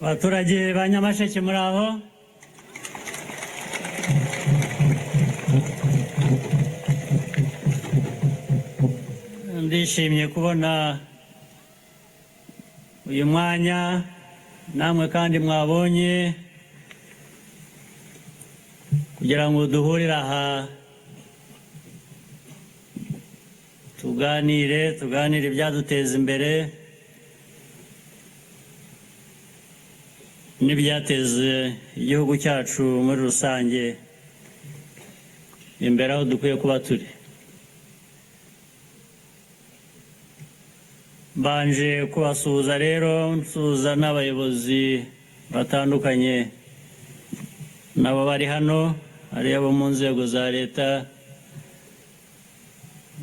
abaturage ba Nyamasheke muri aho ndishimye kubona uyu mwanya namwe kandi mwabonye kugira ngo duhurire aha tuganire ibyaduteza imbere n'ibyateza igihugu cyacu muri rusange imbere aho dukwiye kuba turi. Mbanje kubasuhuza rero nsuhuza n'abayobozi batandukanye nabo bari hano, ari abo mu nzego za leta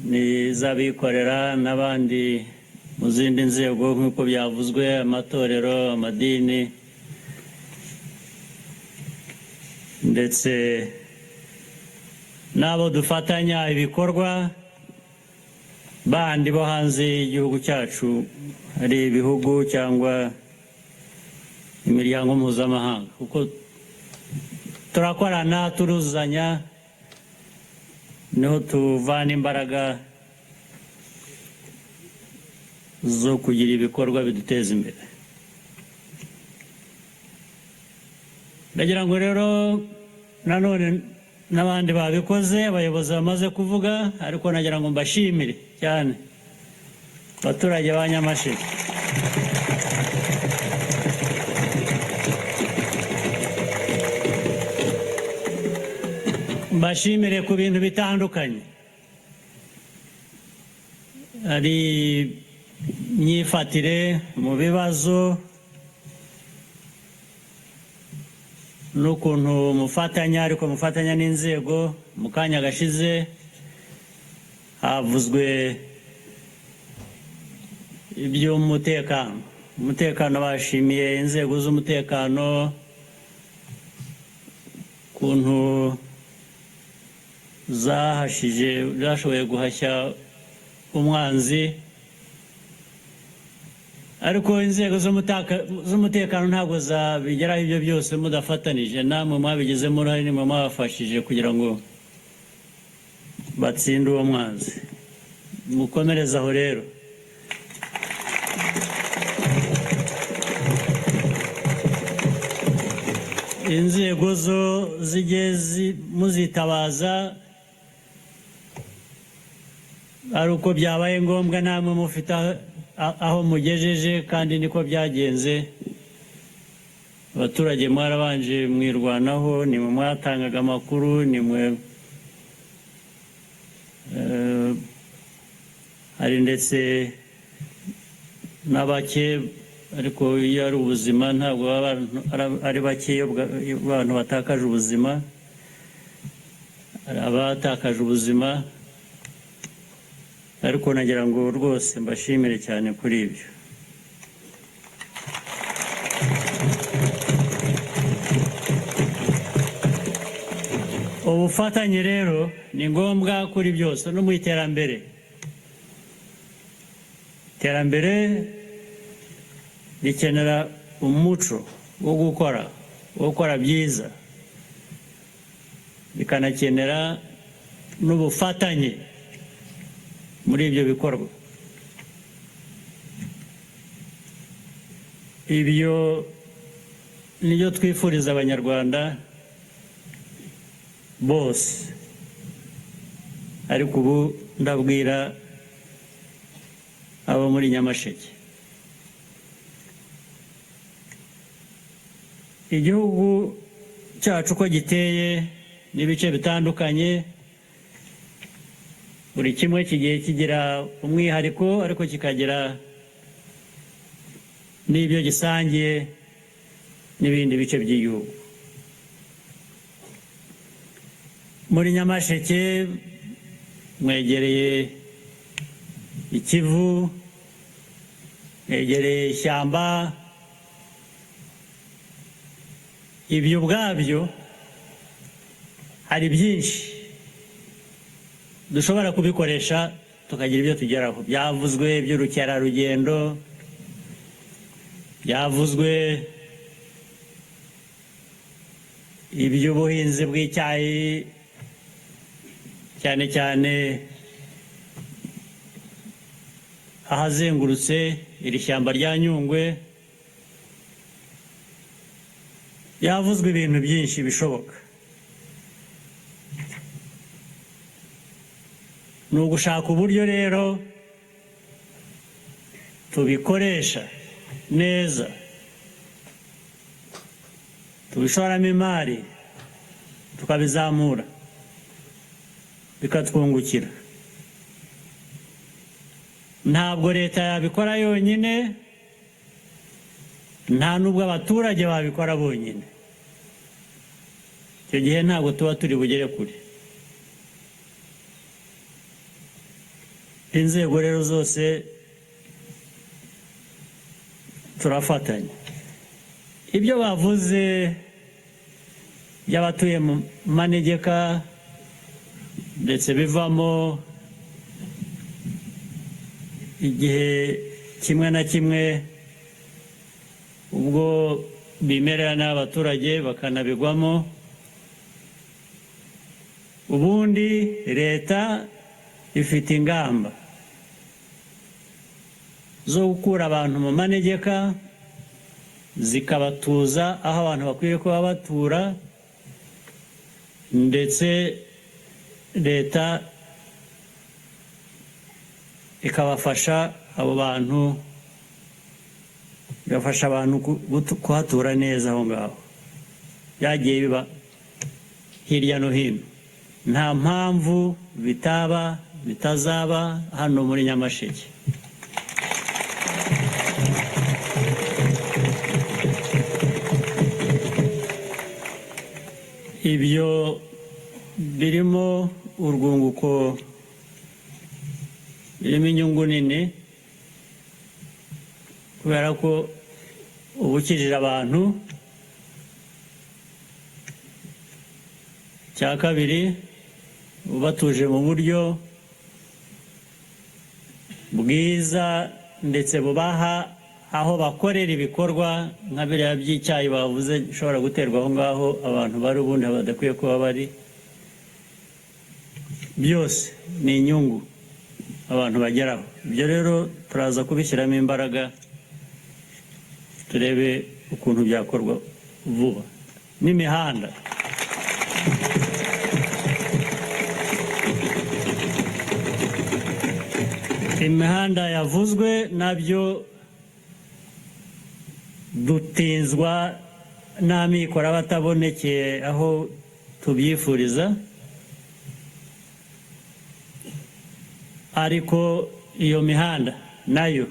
n'iz'abikorera n'abandi mu zindi nzego nk'uko byavuzwe, amatorero, amadini ndetse n'abo dufatanya ibikorwa bandi bo hanze y'igihugu cyacu, ari ibihugu cyangwa imiryango mpuzamahanga, kuko turakorana turuzanya, niho tuvana imbaraga zo kugira ibikorwa biduteza imbere. Ndagira ngo rero nanone n'abandi babikoze, abayobozi bamaze kuvuga, ariko nagira ngo mbashimire cyane abaturage ba Nyamasheke. Mbashimire ku bintu bitandukanye, ari myifatire mu bibazo n'ukuntu mufatanya, ariko mufatanya n'inzego. Mu kanya gashize havuzwe iby'umutekano, bashimiye inzego z'umutekano ukuntu zashoboye guhashya umwanzi, ariko inzego z'umutekano ntabwo zabigeraho ibyo byose mudafatanije. Namwe mwabigizemo uruhare, nimwe mwabafashije kugira ngo batsinde uwo mwanzi. Mukomereze aho rero. Inzego zo zijye muzitabaza ari uko byabaye ngombwa, namwe mufite aho mugejeje, kandi niko byagenze. Abaturage mwarabanje mwirwanaho, nimwe mwatangaga amakuru, nimwe hari ndetse n'abake, ariko iyo ari ubuzima ntabwo baba ari bake. Iyo abantu batakaje ubuzima, hari abatakaje ubuzima, ariko nagira ngo rwose mbashimire cyane kuri ibyo. Ubufatanye rero ni ngombwa kuri byose, no mu iterambere. Iterambere rikenera umuco wo gukora byiza, bikanakenera n'ubufatanye muri ibyo bikorwa. Ibyo nibyo twifuriza abanyarwanda bose, ariko ubu ndabwira abo muri Nyamasheke. Igihugu cyacu uko giteye n'ibice bitandukanye, buri kimwe kigiye kigira umwihariko, ariko kikagira n'ibyo gisangiye n'ibindi bice by'igihugu. Muri Nyamasheke mwegereye Ikivu, mwegereye ishyamba. Ibyo ubwabyo hari byinshi dushobora kubikoresha tukagira ibyo tugeraho. Byavuzwe by'urukerarugendo, byavuzwe iby'ubuhinzi bw'icyayi cyane cyane ahazengurutse iri shyamba rya Nyungwe. Yavuzwe ibintu byinshi bishoboka, ni ugushaka uburyo rero tubikoresha neza, tubishoramo imari tukabizamura bikatwungukira. Ntabwo leta yabikora yonyine, nta nubwo abaturage babikora bonyine. Icyo gihe ntabwo tuba turi bugere kure. Inzego rero zose turafatanya. Ibyo bavuze by'abatuye mu manegeka ndetse bivamo igihe kimwe na kimwe ubwo bimerera n'abaturage bakanabigwamo, ubundi leta ifite ingamba zo gukura abantu mu manegeka zikabatuza aho abantu bakwiye kuba batura, ndetse leta ikabafasha abo bantu, igafasha abantu kuhatura neza aho ngaho. Byagiye biba hirya no hino, nta mpamvu bitazaba hano muri Nyamasheke. Ibyo birimo urwunguko, birimo inyungu nini, kubera ko uba ukijije abantu. Icya kabiri, ubatuje mu buryo bwiza ndetse bubaha aho bakorera ibikorwa nka biriya by'icyayi bavuze bishobora guterwa aho ngaho abantu bari ubundi badakwiye kuba bari. Byose ni inyungu abantu bageraho. Ibyo rero turaza kubishyiramo imbaraga, turebe ukuntu byakorwa vuba. N'imihanda, imihanda yavuzwe nabyo dutinzwa n'amikoro aba atabonekeye aho tubyifuriza, ariko iyo mihanda nayo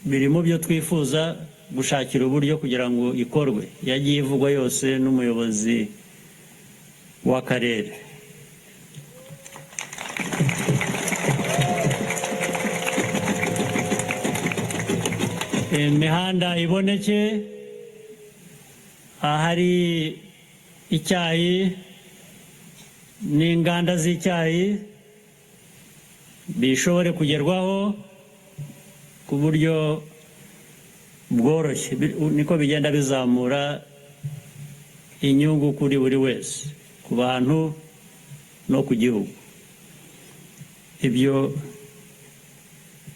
biri mu byo twifuza gushakira uburyo kugira ngo ikorwe. Yagiye ivugwa yose n'umuyobozi w'akarere. Imihanda iboneke ahari icyayi n'inganda z'icyayi bishobore kugerwaho ku buryo bworoshye. Niko bigenda bizamura inyungu kuri buri wese, ku bantu no ku gihugu. Ibyo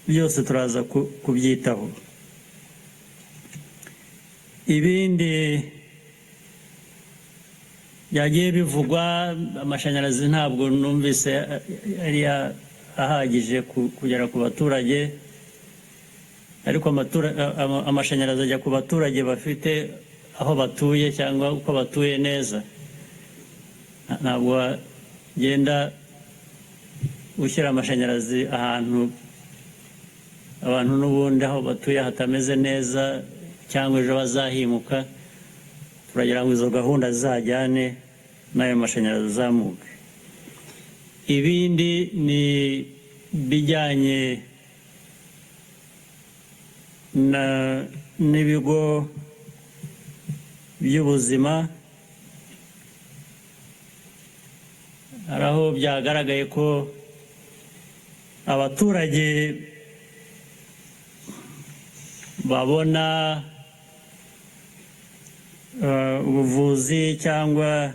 byose turaza kubyitaho. Ibindi byagiye bivugwa, amashanyarazi ntabwo numvise ari ahagije kugera ku baturage, ariko amashanyarazi ajya ku baturage bafite aho batuye cyangwa uko batuye neza. Ntabwo wagenda ushyira amashanyarazi ahantu abantu n'ubundi aho batuye hatameze neza cyangwa ejo bazahimuka. Turagira ngo izo gahunda zizajyane n'ayo mashanyarazi azamuke. Ibindi ni bijyanye n'ibigo by'ubuzima. Hari aho byagaragaye ko abaturage babona ubuvuzi cyangwa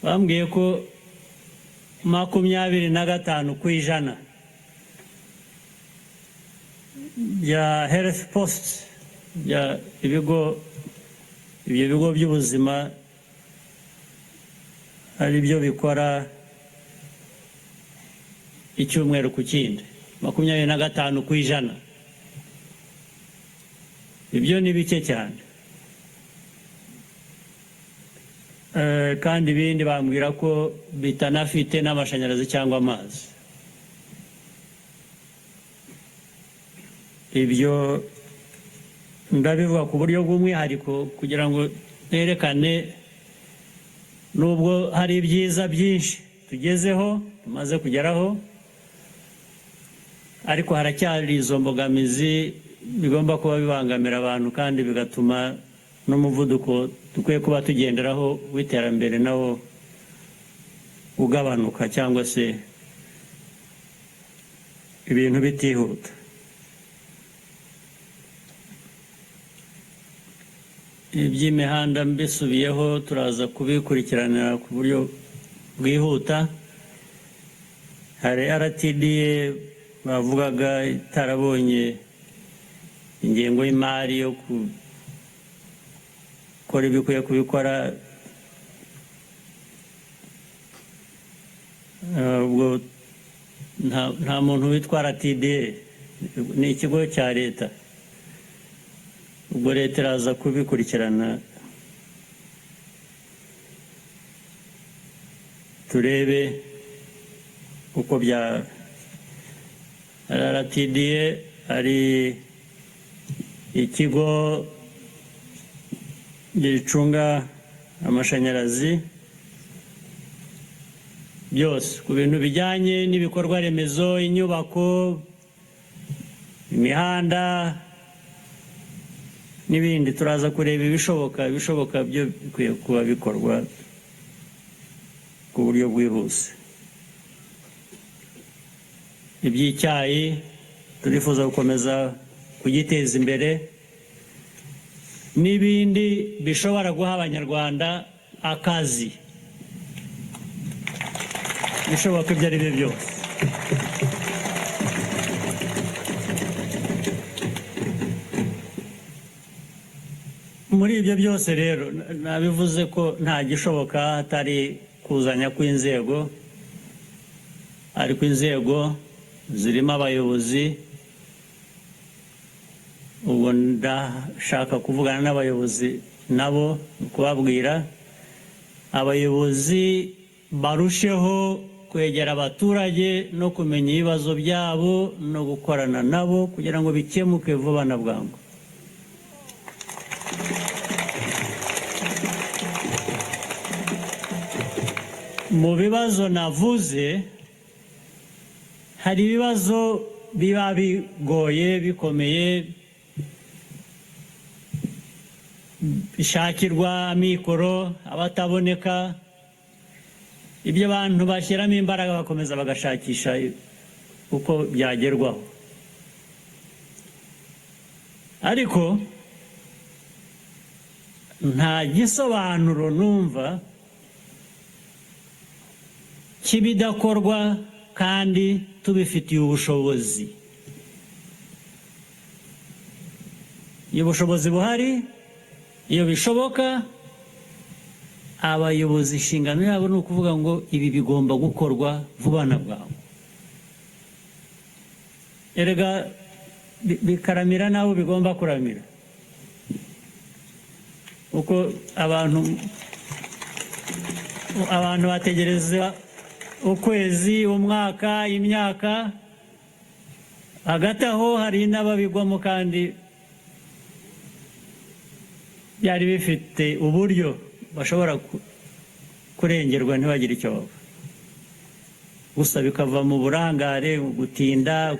bambwiye ko 25% bya health posts bya ibyo bigo by'ubuzima ari byo bikora icyumweru ku kindi 25%. Ibyo ni bike cyane, kandi ibindi bambwira ko bitanafite n'amashanyarazi cyangwa amazi. Ibyo ndabivuga ku buryo bw'umwihariko kugira ngo nerekane nubwo hari ibyiza byinshi tugezeho tumaze kugeraho, ariko haracyari izo mbogamizi bigomba kuba bibangamira abantu kandi bigatuma n'umuvuduko dukwiye kuba tugenderaho w'iterambere nawo ugabanuka cyangwa se ibintu bitihuta. Iby'imihanda mbisubiyeho turaza kubikurikiranira ku buryo bwihuta. Hari RTDA bavugaga itarabonye ingengo y'imari yo gukora ibikwiye kubikora, ubwo nta muntu witwa RTDA, ni ikigo cya leta. Ubwo leta iraza kubikurikirana turebe uko bya RTDA ari ikigo gicunga amashanyarazi byose ku bintu bijyanye n'ibikorwa remezo, inyubako, imihanda n'ibindi. Turaza kureba ibishoboka byo bikwiye kuba bikorwa ku buryo bwihuse. Iby'icyayi turifuza gukomeza kugiteza imbere n'ibindi bishobora guha abanyarwanda akazi, bishoboka ibyo ari byo byose. Muri ibyo byose rero nabivuze ko nta gishoboka hatari kuzanya kw'inzego, ariko inzego zirimo abayobozi. Ubu ndashaka kuvugana n'abayobozi nabo kubabwira abayobozi barusheho kwegera abaturage no kumenya ibibazo byabo no gukorana nabo kugira ngo bikemuke vuba na bwangu. Mu bibazo navuze hari ibibazo biba bigoye bikomeye bishakirwa amikoro abataboneka, ibyo abantu bashyiramo imbaraga bakomeza bagashakisha uko byagerwaho. Ariko nta gisobanuro numva cy'ibidakorwa kandi tubifitiye ubushobozi. Iyo ubushobozi buhari, iyo bishoboka, abayobozi inshingano yabo ni ukuvuga ngo ibi bigomba gukorwa vuba na bwangu. Erega bikaramira n'abo bigomba kuramira, uko abantu bategereza ukwezi, umwaka, imyaka, hagati aho hari n'ababigwamo kandi byari bifite uburyo bashobora kurengerwa ntibagire icyo baba. Gusa bikava mu burangare, gutinda,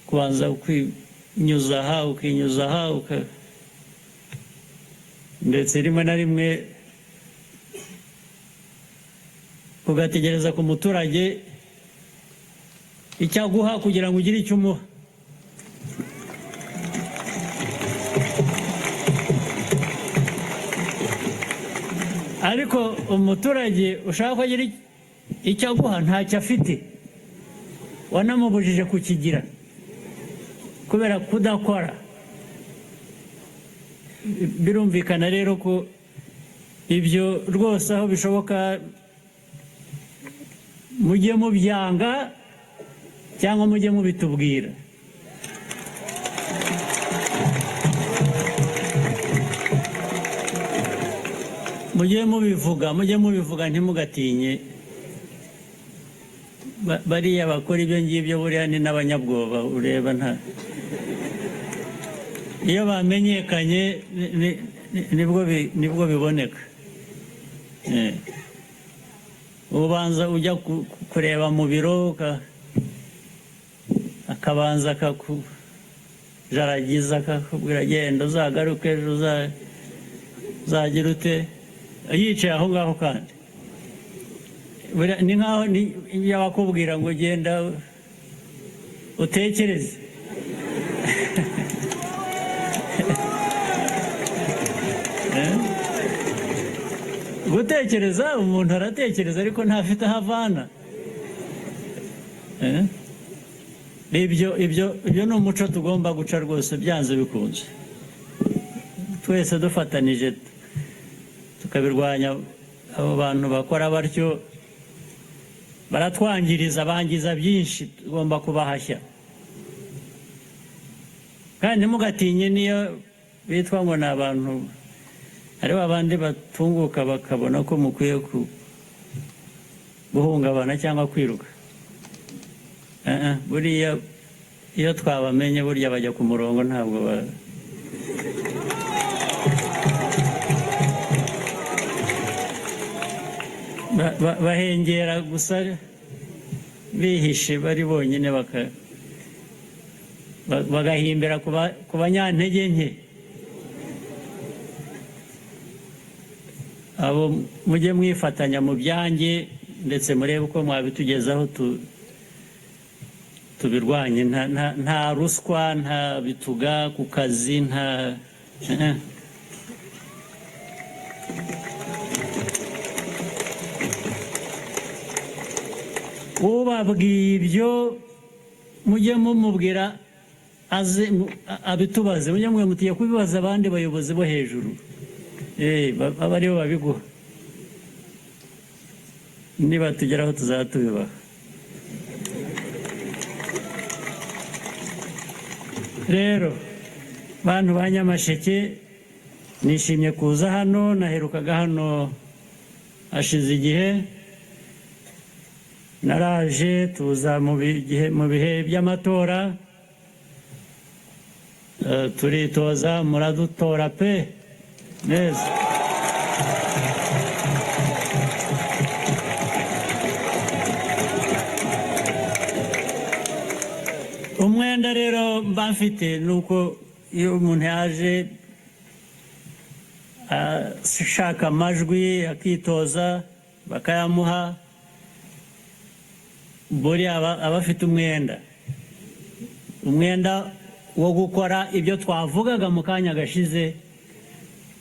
kubanza kwinyuza aha ukinyuza aha, ndetse rimwe na rimwe ugategereza ku muturage icyo aguha kugira ngo ugire icyo umuha. ariko umuturage ushaka ko agira icyo aguha ntacyo afite, wanamubujije kukigira kubera kudakora. Birumvikana rero ko ibyo rwose aho bishoboka mujye mubyanga cyangwa mujye mubitubwira. Mujye mubivuga ntimugatinye. Bariya bakora ibyo ngibyo buriya ni n'abanyabwoba, ureba nta iyo bamenyekanye nibwo biboneka. Ubanza ujya kureba mu biro akabanza akakujaragiza akakubwira genda uzagaruke ejo uzagira ute, yicaye aho ngaho. Kandi ni nkaho yabakubwira ngo genda utekereze. Gutekereza, umuntu aratekereza ariko ntafite aho avana. Ibyo ni umuco tugomba guca rwose byanze bikunze, twese dufatanije tukabirwanya. Abo bantu bakora batyo baratwangiriza, bangiza byinshi, tugomba kubahashya. Kandi ntimugatinye niyo bitwa ngo ni abantu, hariho abandi batunguka bakabona ko mukwiye guhungabana cyangwa kwiruka. Buriya iyo twabamenye burya bajya ku murongo, ntabwo bahengera gusa bihishe bari bonyine, bagahimbira ku banyantege nke. Abo mujye mwifatanya mu byanjye, ndetse murebe uko mwabitugezaho tubirwanye. Nta ruswa, nta bituga ku kazi, nta ubabwiye ibyo mujye mumubwira aze abitubaze. Mujye mutiye kubibaza abandi bayobozi bo hejuru, baba aribo babiguha. Niba tugeraho tuzaba tubibaha. Rero bantu ba Nyamasheke, nishimye kuza hano. Naherukaga hano hashize igihe, naraje tuza mu bihe by'amatora, turitoza, muradutora pe neza. Umwenda rero mba mfite ni uko iyo umuntu yaje ashaka amajwi akitoza bakayamuha, buriya aba afite umwenda wo gukora ibyo twavugaga mu kanya gashize,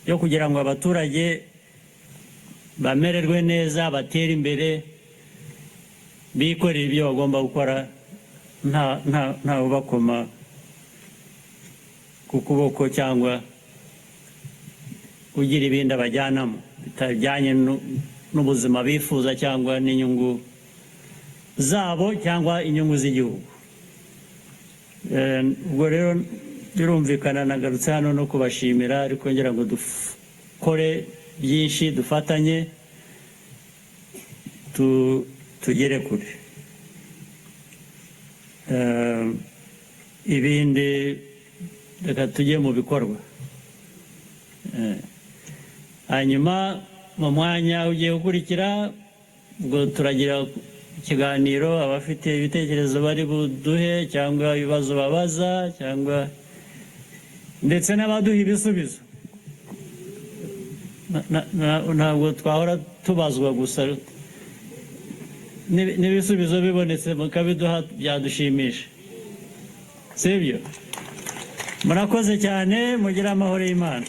yo kugira ngo abaturage bamererwe neza, batere imbere, bikorere ibyo bagomba gukora, nta ubakoma ku kuboko cyangwa ugira ibindi abajyanamo bitajyanye n'ubuzima bifuza cyangwa n'inyungu zabo cyangwa inyungu z'igihugu. Ubwo rero birumvikana, nagarutse hano no kubashimira, ariko ngira ngo dukore byinshi, dufatanye tugere kure. Ibindi reka tujye mu bikorwa. Hanyuma mu mwanya ugiye gukurikira, ubwo turagira ikiganiro, abafite ibitekerezo bari buduhe cyangwa ibibazo babaza, cyangwa ndetse n'abaduha ibisubizo. Ntabwo twahora tubazwa gusa, n'ibisubizo bibonetse mukabiduha byadushimisha, sibyo? Murakoze cyane, mugire amahoro y'Imana.